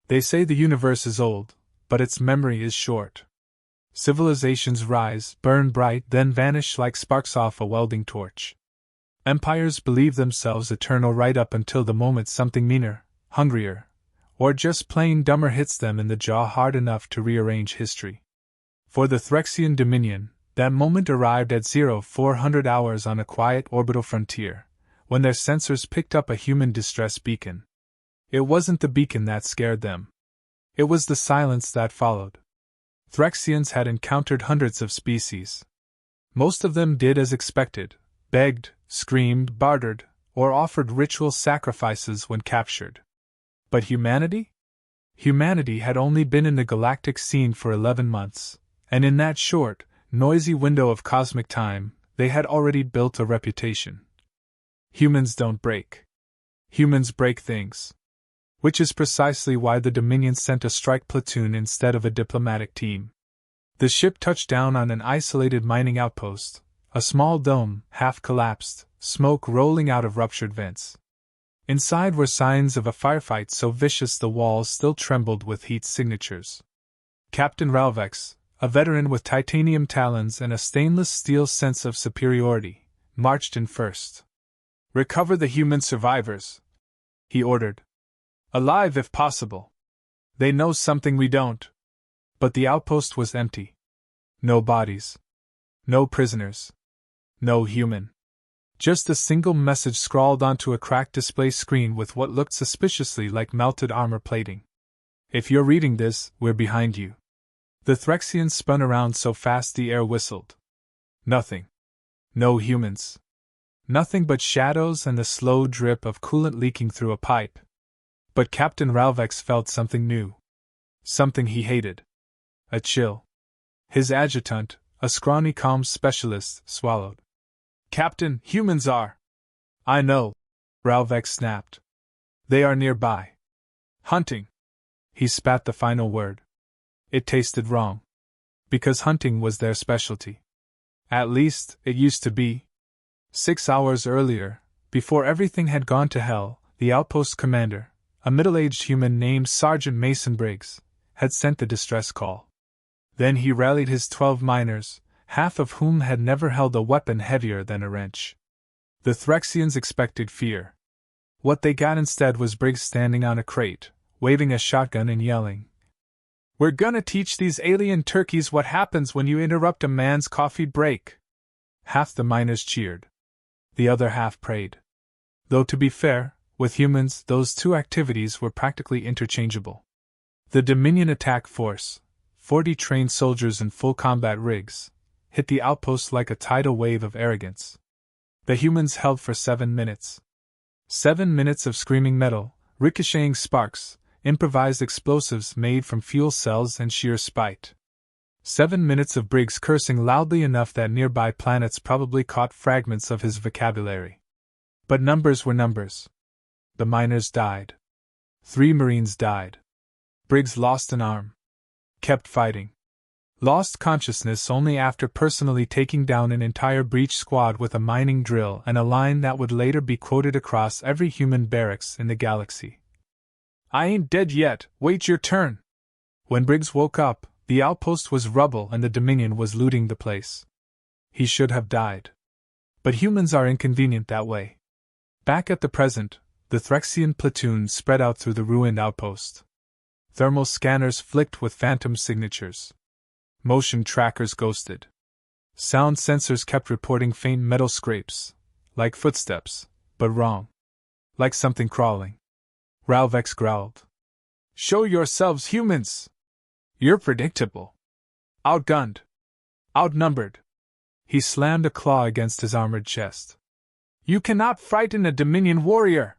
They say the universe is old, but its memory is short. Civilizations rise, burn bright, then vanish like sparks off a welding torch. Empires believe themselves eternal right up until the moment something meaner, hungrier, or just plain dumber hits them in the jaw hard enough to rearrange history. For the Threxian Dominion, that moment arrived at 0400 hours on a quiet orbital frontier, when their sensors picked up a human distress beacon. It wasn't the beacon that scared them. It was the silence that followed. Threxians had encountered hundreds of species. Most of them did as expected, begged, screamed, bartered, or offered ritual sacrifices when captured. But humanity? Humanity had only been in the galactic scene for 11 months, and in that short, noisy window of cosmic time, they had already built a reputation. Humans don't break. Humans break things. Which is precisely why the Dominion sent a strike platoon instead of a diplomatic team. The ship touched down on an isolated mining outpost, a small dome, half collapsed, smoke rolling out of ruptured vents. Inside were signs of a firefight so vicious the walls still trembled with heat signatures. Captain Ralvex, a veteran with titanium talons and a stainless steel sense of superiority, marched in first. "Recover the human survivors," he ordered. "Alive if possible. They know something we don't." But the outpost was empty. No bodies. No prisoners. No human. Just a single message scrawled onto a cracked display screen with what looked suspiciously like melted armor plating. "If you're reading this, we're behind you." The Threxians spun around so fast the air whistled. Nothing. No humans. Nothing but shadows and the slow drip of coolant leaking through a pipe. But Captain Ralvex felt something new. Something he hated. A chill. His adjutant, a scrawny comms specialist, swallowed. "Captain, humans are." "I know," Ralvex snapped. "They are nearby. Hunting." He spat the final word. It tasted wrong. Because hunting was their specialty. At least, it used to be. 6 hours earlier, before everything had gone to hell, the outpost commander, a middle-aged human named Sergeant Mason Briggs, had sent the distress call. Then he rallied his 12 miners, half of whom had never held a weapon heavier than a wrench. The Threxians expected fear. What they got instead was Briggs standing on a crate, waving a shotgun and yelling, "We're gonna teach these alien turkeys what happens when you interrupt a man's coffee break." Half the miners cheered. The other half prayed. Though to be fair, with humans, those two activities were practically interchangeable. The Dominion attack force, 40 trained soldiers in full combat rigs, hit the outpost like a tidal wave of arrogance. The humans held for 7 minutes. 7 minutes of screaming metal, ricocheting sparks, improvised explosives made from fuel cells and sheer spite. 7 minutes of Briggs cursing loudly enough that nearby planets probably caught fragments of his vocabulary. But numbers were numbers. The miners died. 3 Marines died. Briggs lost an arm. Kept fighting. Lost consciousness only after personally taking down an entire breach squad with a mining drill and a line that would later be quoted across every human barracks in the galaxy. "I ain't dead yet, wait your turn." When Briggs woke up, the outpost was rubble and the Dominion was looting the place. He should have died. But humans are inconvenient that way. Back at the present, the Threxian platoon spread out through the ruined outpost. Thermal scanners flicked with phantom signatures. Motion trackers ghosted. Sound sensors kept reporting faint metal scrapes, like footsteps, but wrong. Like something crawling. Ralvex growled. "Show yourselves, humans! You're predictable. Outgunned. Outnumbered." He slammed a claw against his armored chest. "You cannot frighten a Dominion warrior!"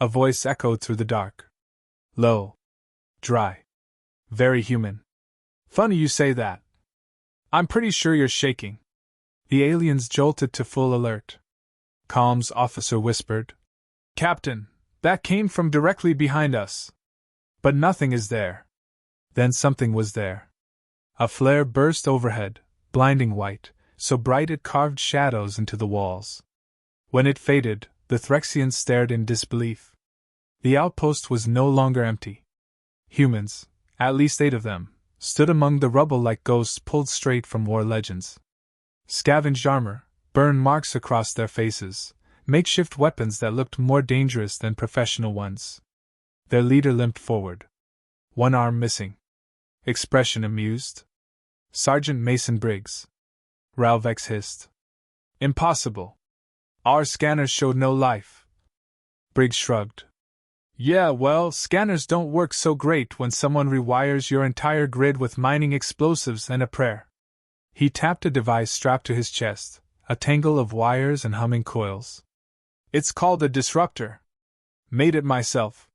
A voice echoed through the dark. Low. Dry. Very human. "Funny you say that. I'm pretty sure you're shaking." The aliens jolted to full alert. Comms officer whispered, "Captain, that came from directly behind us. But nothing is there." Then something was there. A flare burst overhead, blinding white, so bright it carved shadows into the walls. When it faded, the Threxians stared in disbelief. The outpost was no longer empty. Humans, at least 8 of them, stood among the rubble like ghosts pulled straight from war legends. Scavenged armor, burn marks across their faces, makeshift weapons that looked more dangerous than professional ones. Their leader limped forward. One arm missing. Expression amused. Sergeant Mason Briggs. Ralvex hissed. Impossible. Our scanners showed no life. Briggs shrugged. Yeah, well, scanners don't work so great when someone rewires your entire grid with mining explosives and a prayer. He tapped a device strapped to his chest, a tangle of wires and humming coils. It's called a disruptor. Made it myself.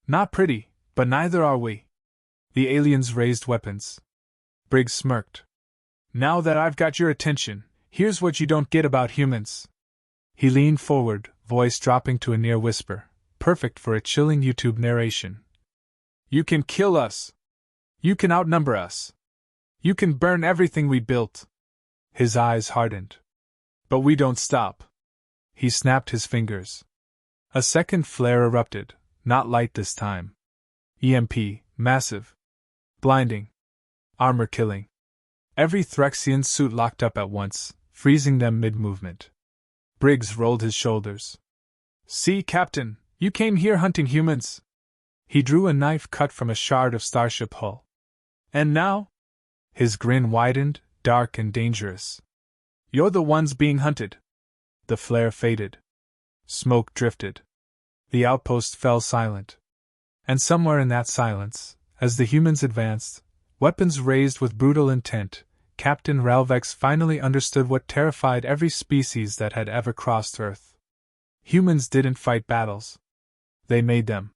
Not pretty, but neither are we. The aliens raised weapons. Briggs smirked. Now that I've got your attention, here's what you don't get about humans. He leaned forward, voice dropping to a near whisper, perfect for a chilling YouTube narration. You can kill us. You can outnumber us. You can burn everything we built. His eyes hardened. But we don't stop. He snapped his fingers. A second flare erupted, not light this time. EMP, massive. Blinding. Armor killing. Every Threxian suit locked up at once, freezing them mid-movement. Briggs rolled his shoulders. See, Captain, you came here hunting humans. He drew a knife cut from a shard of starship hull. And now? His grin widened, dark and dangerous. You're the ones being hunted. The flare faded. Smoke drifted. The outpost fell silent. And somewhere in that silence, as the humans advanced, weapons raised with brutal intent, Captain Ralvex finally understood what terrified every species that had ever crossed Earth. Humans didn't fight battles. They made them.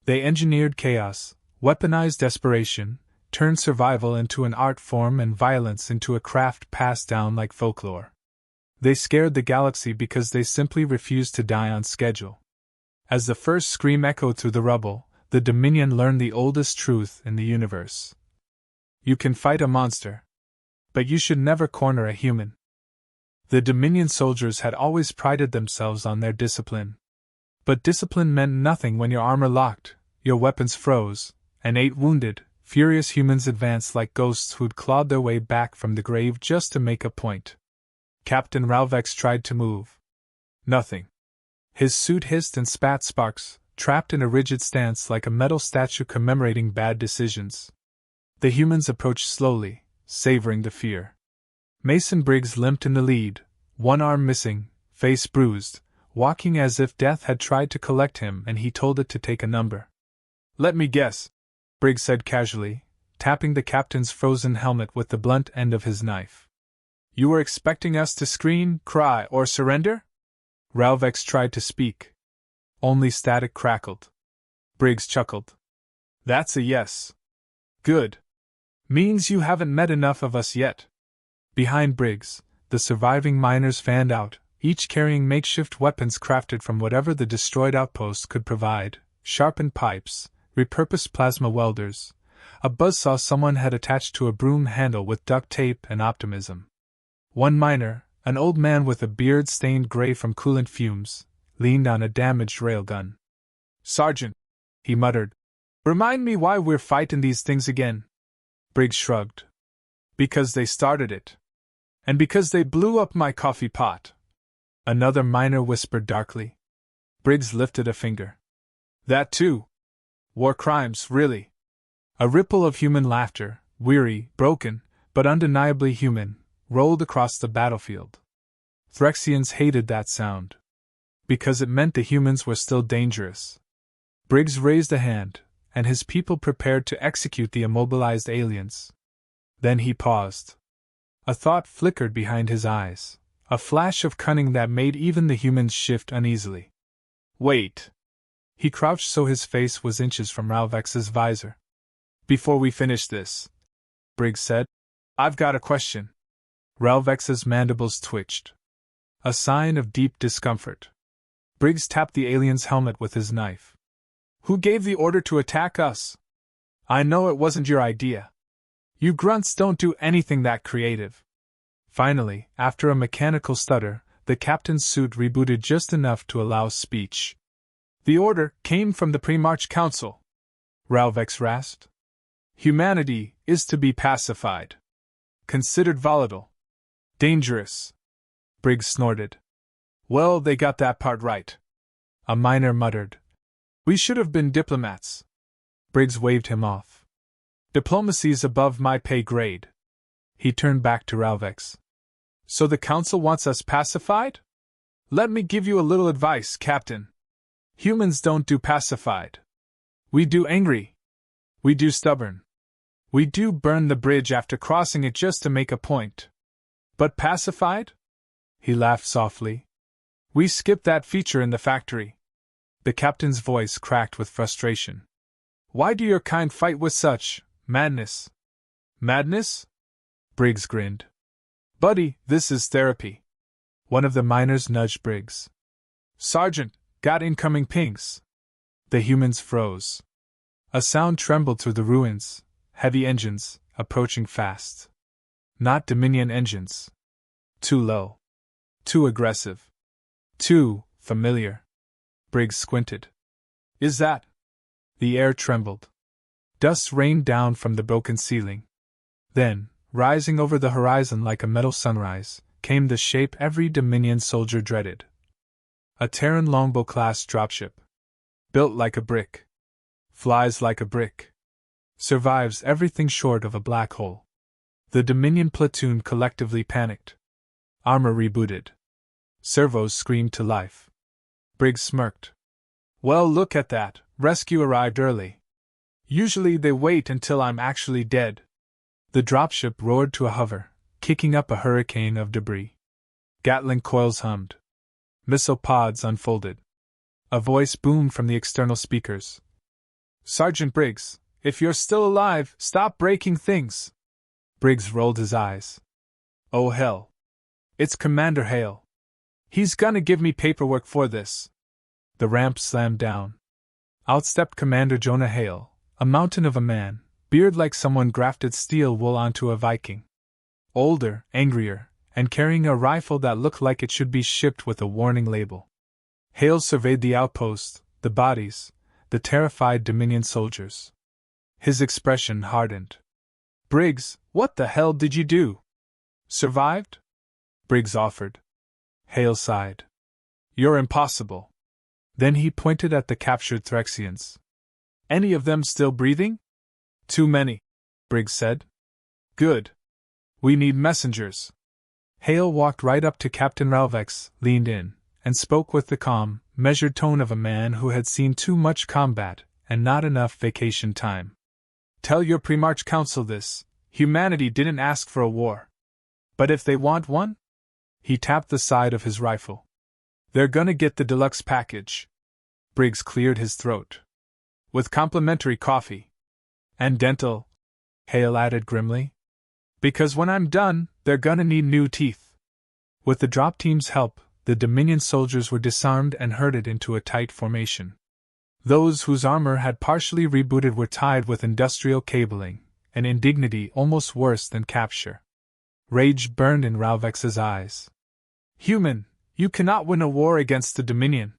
They engineered chaos, weaponized desperation, turned survival into an art form and violence into a craft passed down like folklore. They scared the galaxy because they simply refused to die on schedule. As the first scream echoed through the rubble, the Dominion learned the oldest truth in the universe. You can fight a monster, but you should never corner a human. The Dominion soldiers had always prided themselves on their discipline. But discipline meant nothing when your armor locked, your weapons froze, and 8 wounded, furious humans advanced like ghosts who'd clawed their way back from the grave just to make a point. Captain Ralvex tried to move. Nothing. His suit hissed and spat sparks, trapped in a rigid stance like a metal statue commemorating bad decisions. The humans approached slowly, savoring the fear. Mason Briggs limped in the lead, one arm missing, face bruised, walking as if death had tried to collect him and he told it to take a number. Let me guess, Briggs said casually, tapping the captain's frozen helmet with the blunt end of his knife. You were expecting us to scream, cry, or surrender? Ralvex tried to speak. Only static crackled. Briggs chuckled. That's a yes. Good. Means you haven't met enough of us yet. Behind Briggs, the surviving miners fanned out, each carrying makeshift weapons crafted from whatever the destroyed outpost could provide, sharpened pipes, repurposed plasma welders, a buzzsaw someone had attached to a broom handle with duct tape and optimism. One miner, an old man with a beard stained gray from coolant fumes, leaned on a damaged railgun. Sergeant, he muttered, remind me why we're fighting these things again. Briggs shrugged. Because they started it. And because they blew up my coffee pot. Another miner whispered darkly. Briggs lifted a finger. That too. War crimes, really. A ripple of human laughter, weary, broken, but undeniably human, rolled across the battlefield. Threxians hated that sound. Because it meant the humans were still dangerous. Briggs raised a hand, and his people prepared to execute the immobilized aliens. Then he paused. A thought flickered behind his eyes, a flash of cunning that made even the humans shift uneasily. Wait. He crouched so his face was inches from Ralvex's visor. Before we finish this, Briggs said, I've got a question. Ralvex's mandibles twitched. A sign of deep discomfort. Briggs tapped the alien's helmet with his knife. Who gave the order to attack us? I know it wasn't your idea. You grunts don't do anything that creative. Finally, after a mechanical stutter, the captain's suit rebooted just enough to allow speech. The order came from the Pre-March Council. Ralvex rasped. Humanity is to be pacified. Considered volatile. Dangerous. Briggs snorted. Well, they got that part right. A miner muttered. We should have been diplomats. Briggs waved him off. Diplomacy's above my pay grade. He turned back to Ralvex. So the Council wants us pacified? Let me give you a little advice, Captain. Humans don't do pacified. We do angry. We do stubborn. We do burn the bridge after crossing it just to make a point. But pacified? He laughed softly. We skipped that feature in the factory. The captain's voice cracked with frustration. Why do your kind fight with such madness? Madness? Briggs grinned. Buddy, this is therapy. One of the miners nudged Briggs. Sergeant, got incoming pings. The humans froze. A sound trembled through the ruins, heavy engines, approaching fast. Not Dominion engines. Too low. Too aggressive. Too familiar. Briggs squinted. Is that? The air trembled. Dust rained down from the broken ceiling. Then, rising over the horizon like a metal sunrise, came the shape every Dominion soldier dreaded. A Terran Longbow-class dropship. Built like a brick. Flies like a brick. Survives everything short of a black hole. The Dominion platoon collectively panicked. Armor rebooted. Servos screamed to life. Briggs smirked. Well, look at that, rescue arrived early. Usually they wait until I'm actually dead. The dropship roared to a hover, kicking up a hurricane of debris. Gatling coils hummed. Missile pods unfolded. A voice boomed from the external speakers. Sergeant Briggs, if you're still alive, stop breaking things. Briggs rolled his eyes. Oh hell. It's Commander Hale. He's gonna give me paperwork for this. The ramp slammed down. Out stepped Commander Jonah Hale, a mountain of a man, beard like someone grafted steel wool onto a Viking. Older, angrier, and carrying a rifle that looked like it should be shipped with a warning label. Hale surveyed the outpost, the bodies, the terrified Dominion soldiers. His expression hardened. Briggs, what the hell did you do? Survived? Briggs offered. Hale sighed. You're impossible. Then he pointed at the captured Threxians. Any of them still breathing? Too many, Briggs said. Good. We need messengers. Hale walked right up to Captain Ralvex, leaned in, and spoke with the calm, measured tone of a man who had seen too much combat and not enough vacation time. Tell your Primarch Council this, humanity didn't ask for a war. But if they want one? He tapped the side of his rifle. They're gonna get the deluxe package. Briggs cleared his throat. With complimentary coffee. And dental, Hale added grimly. Because when I'm done, they're gonna need new teeth. With the drop team's help, the Dominion soldiers were disarmed and herded into a tight formation. Those whose armor had partially rebooted were tied with industrial cabling, an indignity almost worse than capture. Rage burned in Ralvex's eyes. Human, you cannot win a war against the Dominion.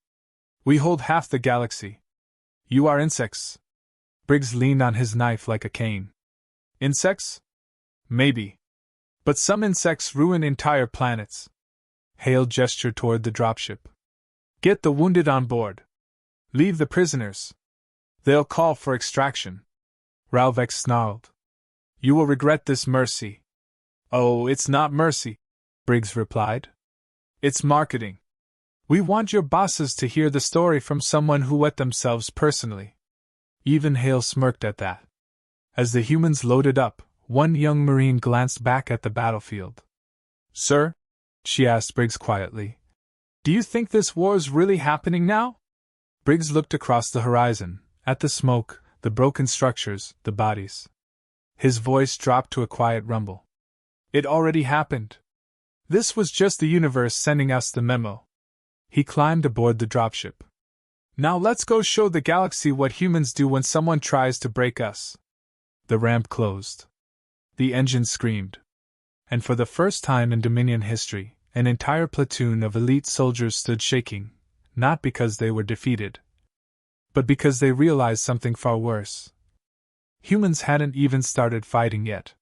We hold half the galaxy. You are insects. Briggs leaned on his knife like a cane. Insects? Maybe. But some insects ruin entire planets. Hale gestured toward the dropship. Get the wounded on board. Leave the prisoners. They'll call for extraction. Ralvex snarled. You will regret this, Mercy. Oh, it's not mercy, Briggs replied. It's marketing. We want your bosses to hear the story from someone who wet themselves personally. Even Hale smirked at that. As the humans loaded up, one young Marine glanced back at the battlefield. Sir? She asked Briggs quietly. Do you think this war's really happening now? Briggs looked across the horizon, at the smoke, the broken structures, the bodies. His voice dropped to a quiet rumble. It already happened. This was just the universe sending us the memo. He climbed aboard the dropship. Now let's go show the galaxy what humans do when someone tries to break us. The ramp closed. The engine screamed. And for the first time in Dominion history, an entire platoon of elite soldiers stood shaking, not because they were defeated, but because they realized something far worse. Humans hadn't even started fighting yet.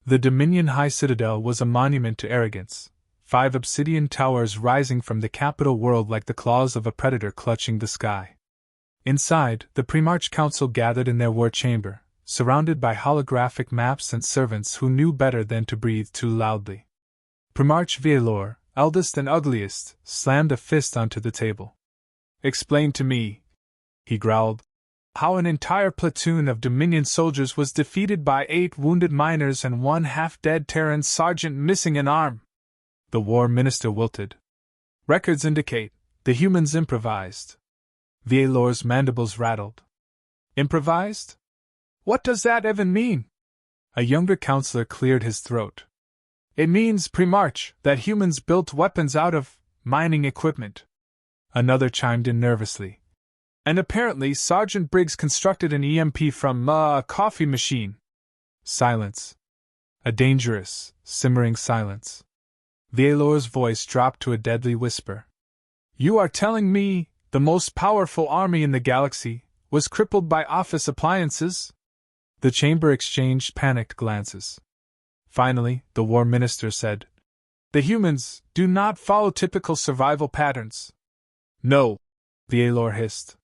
The Dominion High Citadel was a monument to arrogance, 5 obsidian towers rising from the capital world like the claws of a predator clutching the sky. Inside, the Primarch Council gathered in their war chamber, surrounded by holographic maps and servants who knew better than to breathe too loudly. Primarch Vielor, eldest and ugliest, slammed a fist onto the table. "Explain to me," he growled, "how an entire platoon of Dominion soldiers was defeated by 8 wounded miners and 1 half-dead Terran sergeant missing an arm." The war minister wilted. "Records indicate the humans improvised." Vielor's mandibles rattled. "Improvised? What does that even mean?" A younger counselor cleared his throat. "It means, Primarch, that humans built weapons out of mining equipment." Another chimed in nervously. "And apparently Sergeant Briggs constructed an EMP from a coffee machine." Silence. A dangerous, simmering silence. Vielor's voice dropped to a deadly whisper. "You are telling me the most powerful army in the galaxy was crippled by office appliances?" The chamber exchanged panicked glances. Finally, the war minister said, "The humans do not follow typical survival patterns." "No," Vielor hissed.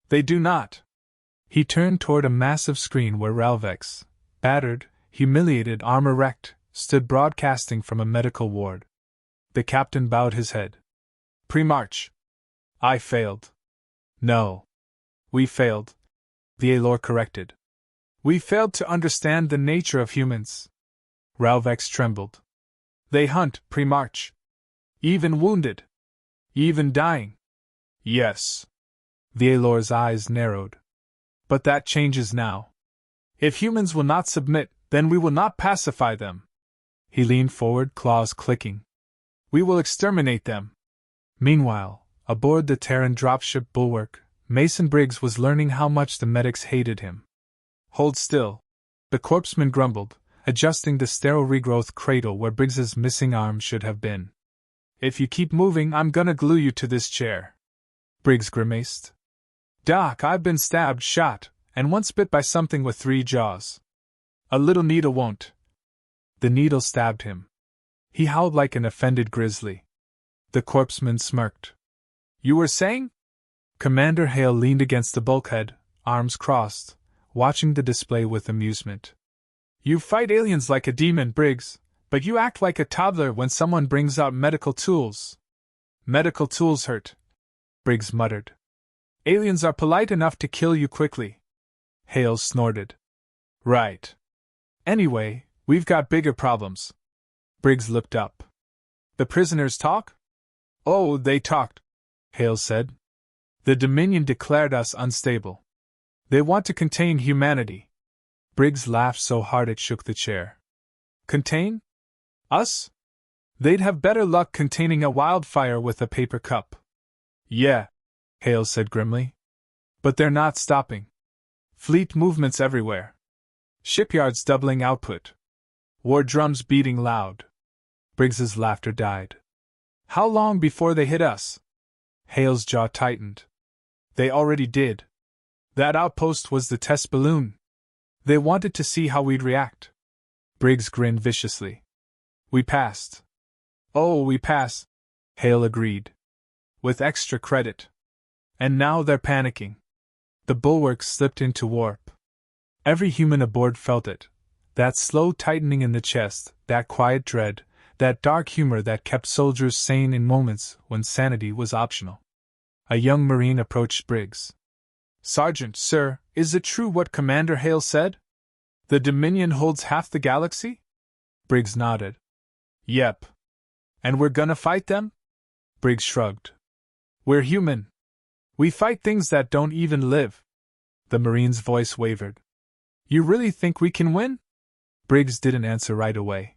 "They do not." He turned toward a massive screen where Ralvex, battered, humiliated, arm erect, stood broadcasting from a medical ward. The captain bowed his head. "Primarch, I failed." "No. We failed," Vielor corrected. "We failed to understand the nature of humans." Ralvex trembled. "They hunt, Primarch. Even wounded. Even dying." "Yes." Vielor's eyes narrowed. "But that changes now. If humans will not submit, then we will not pacify them." He leaned forward, claws clicking. "We will exterminate them." Meanwhile, aboard the Terran dropship Bulwark, Mason Briggs was learning how much the medics hated him. "Hold still," the corpseman grumbled, adjusting the sterile regrowth cradle where Briggs's missing arm should have been. "If you keep moving, I'm gonna glue you to this chair." Briggs grimaced. "Doc, I've been stabbed, shot, and once bit by something with 3 jaws. A little needle won't." The needle stabbed him. He howled like an offended grizzly. The corpseman smirked. "You were saying?" Commander Hale leaned against the bulkhead, arms crossed, watching the display with amusement. "You fight aliens like a demon, Briggs, but you act like a toddler when someone brings out medical tools." "Medical tools hurt," Briggs muttered. "Aliens are polite enough to kill you quickly." Hale snorted. "Right. Anyway, we've got bigger problems." Briggs looked up. "The prisoners talk?" "Oh, they talked," Hale said. "The Dominion declared us unstable. They want to contain humanity." Briggs laughed so hard it shook the chair. "Contain? Us? They'd have better luck containing a wildfire with a paper cup." "Yeah," Hale said grimly. "But they're not stopping. Fleet movements everywhere. Shipyards doubling output. War drums beating loud." Briggs's laughter died. "How long before they hit us?" Hale's jaw tightened. "They already did. That outpost was the test balloon. They wanted to see how we'd react." Briggs grinned viciously. "We passed." "Oh, we passed," Hale agreed. "With extra credit. And now they're panicking." The Bulwark slipped into warp. Every human aboard felt it. That slow tightening in the chest, that quiet dread, that dark humor that kept soldiers sane in moments when sanity was optional. A young Marine approached Briggs. "Sergeant, sir, is it true what Commander Hale said? The Dominion holds half the galaxy?" Briggs nodded. "Yep. And we're gonna fight them?" Briggs shrugged. "We're human. We fight things that don't even live." The Marine's voice wavered. "You really think we can win?" Briggs didn't answer right away.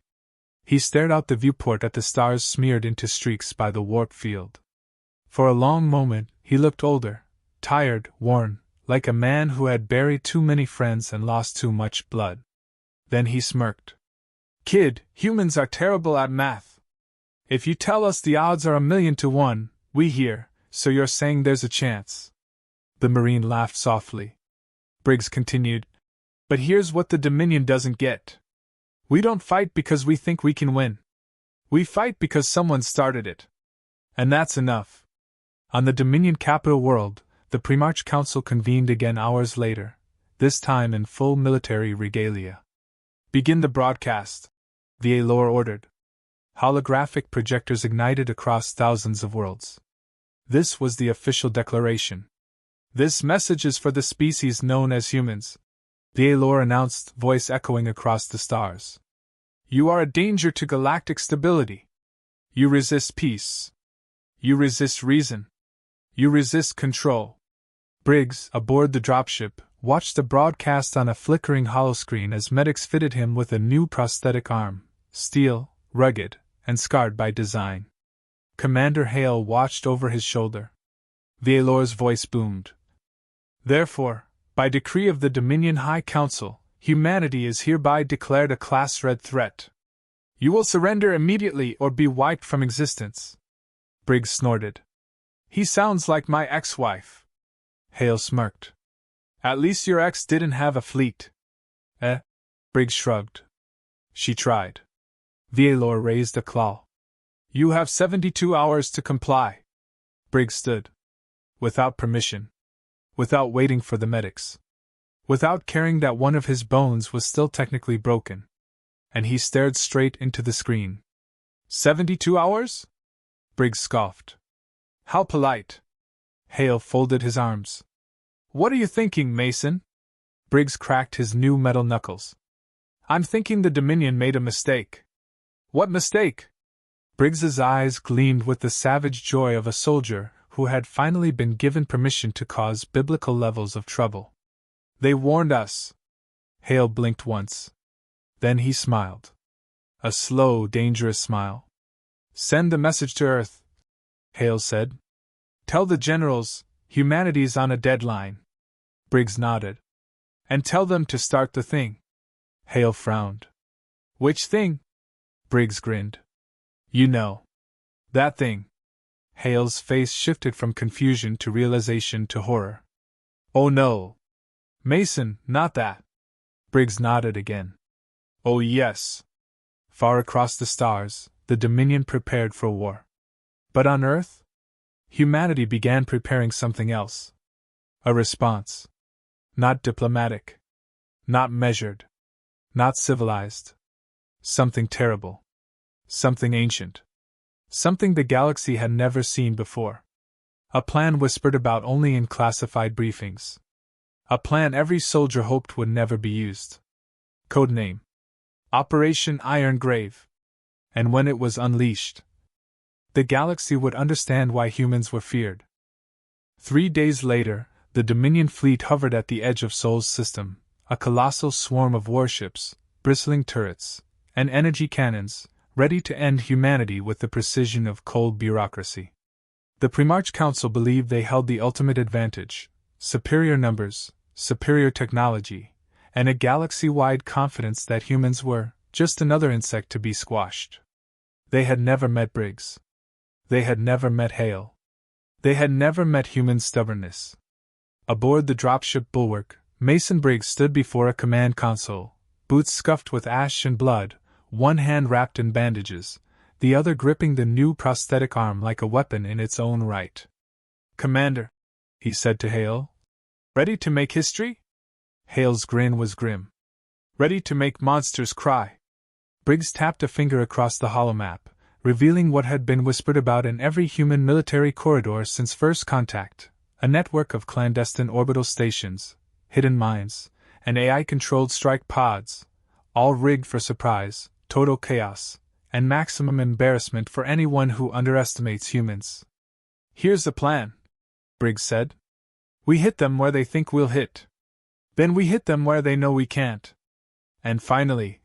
He stared out the viewport at the stars smeared into streaks by the warp field. For a long moment, he looked older, tired, worn, like a man who had buried too many friends and lost too much blood. Then he smirked. "Kid, humans are terrible at math. If you tell us the odds are 1,000,000 to 1, we hear, so you're saying there's a chance." The Marine laughed softly. Briggs continued, But here's what the Dominion doesn't get. We don't fight because we think we can win. We fight because someone started it. And that's enough. On the Dominion capital world, the Primarch Council convened again hours later, this time in full military regalia. Begin the broadcast, the Alor ordered. Holographic projectors ignited across thousands of worlds. This was the official declaration. This message is for the species known as humans, the Alor announced, voice echoing across the stars. You are a danger to galactic stability. You resist peace. You resist reason. You resist control. Briggs, aboard the dropship, watched the broadcast on a flickering holoscreen as medics fitted him with a new prosthetic arm, steel, rugged, and scarred by design. Commander Hale watched over his shoulder. The Alor's voice boomed. Therefore, by decree of the Dominion High Council, humanity is hereby declared a Class Red threat. You will surrender immediately or be wiped from existence. Briggs snorted. He sounds like my ex-wife. Hale smirked. At least your ex didn't have a fleet. Briggs shrugged. She tried. The Alor raised a claw. You have 72 hours to comply. Briggs stood. Without permission. Without waiting for the medics. Without caring that one of his bones was still technically broken. And he stared straight into the screen. 72 hours? Briggs scoffed. How polite. Hale folded his arms. What are you thinking, Mason? Briggs cracked his new metal knuckles. I'm thinking the Dominion made a mistake. What mistake? Briggs's eyes gleamed with the savage joy of a soldier who had finally been given permission to cause biblical levels of trouble. They warned us. Hale blinked once. Then he smiled. A slow, dangerous smile. Send the message to Earth, Hale said. Tell the generals, humanity's on a deadline. Briggs nodded. And tell them to start the thing. Hale frowned. Which thing? Briggs grinned. You know. That thing. Hale's face shifted from confusion to realization to horror. Oh no. Mason, not that. Briggs nodded again. Oh yes. Far across the stars, the Dominion prepared for war. But on Earth? Humanity began preparing something else. A response. Not diplomatic. Not measured. Not civilized. Something terrible. Something ancient. Something the galaxy had never seen before. A plan whispered about only in classified briefings. A plan every soldier hoped would never be used. Codename. Operation Iron Grave. And when it was unleashed, the galaxy would understand why humans were feared. 3 days later, the Dominion fleet hovered at the edge of Sol's system, a colossal swarm of warships, bristling turrets, and energy cannons, ready to end humanity with the precision of cold bureaucracy. The Primarch Council believed they held the ultimate advantage: superior numbers, superior technology, and a galaxy-wide confidence that humans were just another insect to be squashed. They had never met Briggs. They had never met Hale. They had never met human stubbornness. Aboard the dropship Bulwark, Mason Briggs stood before a command console, boots scuffed with ash and blood, one hand wrapped in bandages, the other gripping the new prosthetic arm like a weapon in its own right. Commander, he said to Hale. Ready to make history? Hale's grin was grim. Ready to make monsters cry. Briggs tapped a finger across the holomap, revealing what had been whispered about in every human military corridor since first contact: a network of clandestine orbital stations, hidden mines, and AI-controlled strike pods, all rigged for surprise, total chaos, and maximum embarrassment for anyone who underestimates humans. Here's the plan, Briggs said. We hit them where they think we'll hit. Then we hit them where they know we can't. And finally,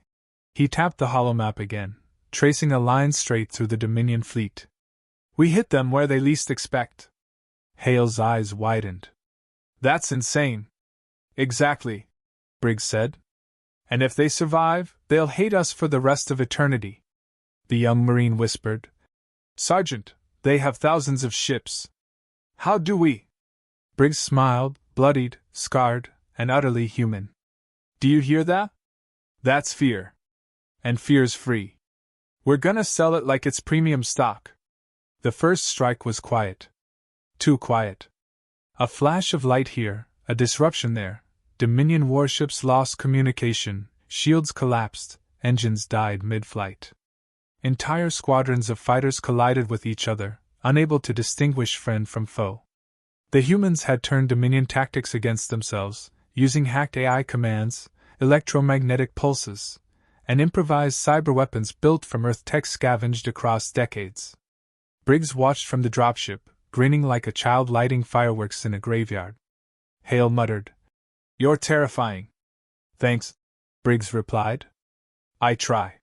he tapped the holomap again, tracing a line straight through the Dominion fleet. We hit them where they least expect. Hale's eyes widened. That's insane. Exactly, Briggs said. And if they survive, they'll hate us for the rest of eternity. The young Marine whispered. Sergeant, they have thousands of ships. How do we? Briggs smiled, bloodied, scarred, and utterly human. Do you hear that? That's fear. And fear's free. We're gonna sell it like it's premium stock. The first strike was quiet. Too quiet. A flash of light here, a disruption there. Dominion warships lost communication, shields collapsed, engines died mid-flight. Entire squadrons of fighters collided with each other, unable to distinguish friend from foe. The humans had turned Dominion tactics against themselves, using hacked AI commands, electromagnetic pulses, and improvised cyber weapons built from Earth tech scavenged across decades. Briggs watched from the dropship, grinning like a child lighting fireworks in a graveyard. Hale muttered, "You're terrifying." "Thanks," Briggs replied. "I try."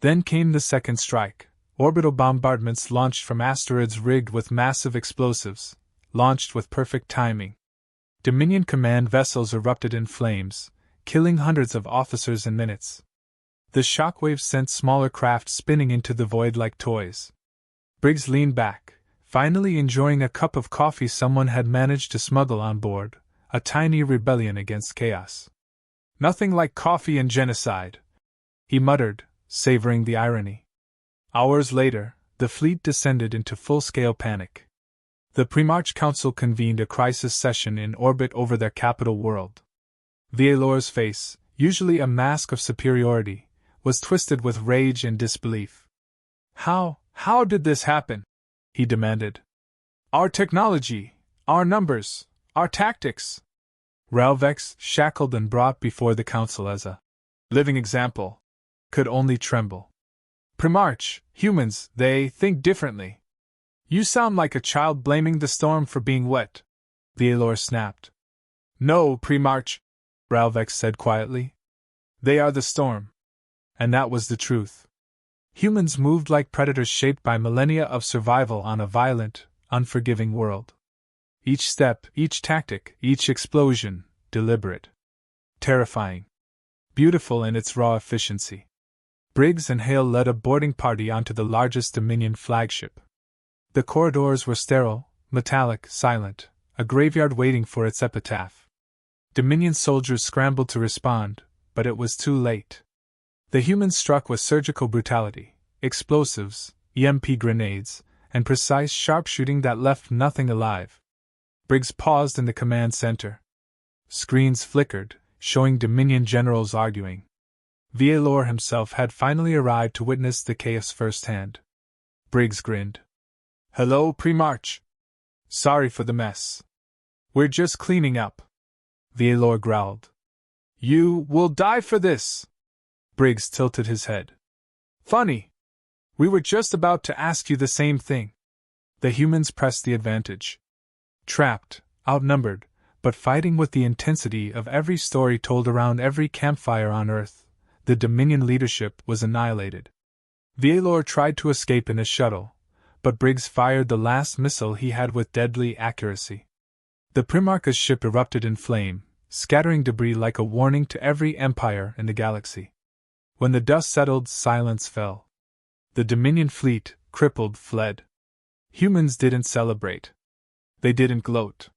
Then came the second strike. Orbital bombardments launched from asteroids rigged with massive explosives, launched with perfect timing. Dominion command vessels erupted in flames, killing hundreds of officers in minutes. The shockwaves sent smaller craft spinning into the void like toys. Briggs leaned back, finally enjoying a cup of coffee someone had managed to smuggle on board, a tiny rebellion against chaos. "Nothing like coffee and genocide," he muttered, savoring the irony. Hours later, the fleet descended into full-scale panic. The Pre-March Council convened a crisis session in orbit over their capital world. Vielor's face, usually a mask of superiority, was twisted with rage and disbelief. How did this happen?" he demanded. "Our technology, our numbers, our tactics." Ralvex, shackled and brought before the council as a living example, could only tremble. "Premarch, humans, they think differently." "You sound like a child blaming the storm for being wet," Vielor snapped. "No, Premarch," Ralvex said quietly. "They are the storm." And that was the truth. Humans moved like predators shaped by millennia of survival on a violent, unforgiving world. Each step, each tactic, each explosion, deliberate. Terrifying. Beautiful in its raw efficiency. Briggs and Hale led a boarding party onto the largest Dominion flagship. The corridors were sterile, metallic, silent, a graveyard waiting for its epitaph. Dominion soldiers scrambled to respond, but it was too late. The humans struck with surgical brutality, explosives, EMP grenades, and precise sharpshooting that left nothing alive. Briggs paused in the command center. Screens flickered, showing Dominion generals arguing. Vielor himself had finally arrived to witness the chaos firsthand. Briggs grinned. "Hello, Pre-March. Sorry for the mess. We're just cleaning up." Vielor growled. "You will die for this." Briggs tilted his head. "Funny. We were just about to ask you the same thing." The humans pressed the advantage. Trapped, outnumbered, but fighting with the intensity of every story told around every campfire on Earth, the Dominion leadership was annihilated. Vielor tried to escape in a shuttle, but Briggs fired the last missile he had with deadly accuracy. The Primarch's ship erupted in flame, scattering debris like a warning to every empire in the galaxy. When the dust settled, silence fell. The Dominion fleet, crippled, fled. Humans didn't celebrate. They didn't gloat.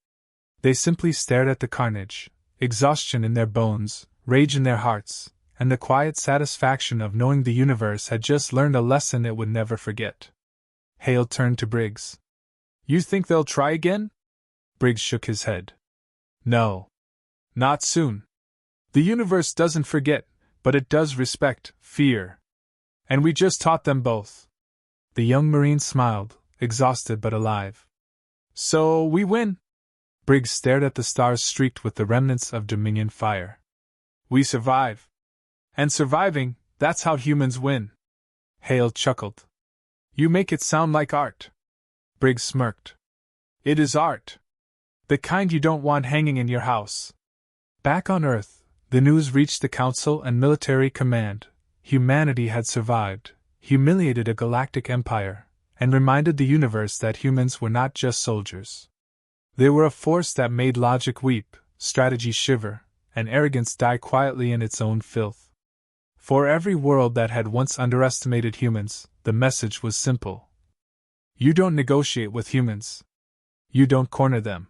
They simply stared at the carnage, exhaustion in their bones, rage in their hearts, and the quiet satisfaction of knowing the universe had just learned a lesson it would never forget. Hale turned to Briggs. "You think they'll try again?" Briggs shook his head. "No. Not soon. The universe doesn't forget, but it does respect fear. And we just taught them both." The young Marine smiled, exhausted but alive. "So we win?" Briggs stared at the stars streaked with the remnants of Dominion fire. "We survive. And surviving, that's how humans win." Hale chuckled. "You make it sound like art." Briggs smirked. "It is art. The kind you don't want hanging in your house." Back on Earth, the news reached the Council and military command. Humanity had survived, humiliated a galactic empire, and reminded the universe that humans were not just soldiers. They were a force that made logic weep, strategy shiver, and arrogance die quietly in its own filth. For every world that had once underestimated humans, the message was simple. You don't negotiate with humans. You don't corner them.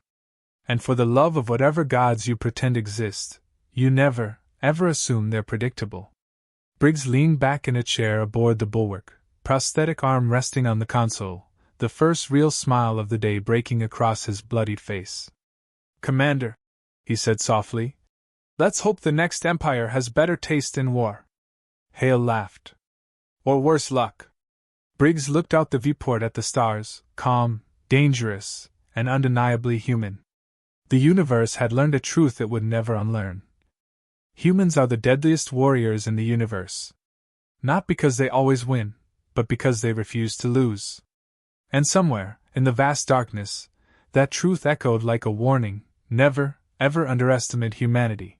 And for the love of whatever gods you pretend exist, you never, ever assume they're predictable. Briggs leaned back in a chair aboard the bulwark, prosthetic arm resting on the console, the first real smile of the day breaking across his bloodied face. "Commander," he said softly, "let's hope the next Empire has better taste in war." Hale laughed. "Or worse luck." Briggs looked out the viewport at the stars, calm, dangerous, and undeniably human. The universe had learned a truth it would never unlearn. Humans are the deadliest warriors in the universe. Not because they always win, but because they refuse to lose. And somewhere, in the vast darkness, that truth echoed like a warning: never, ever underestimate humanity.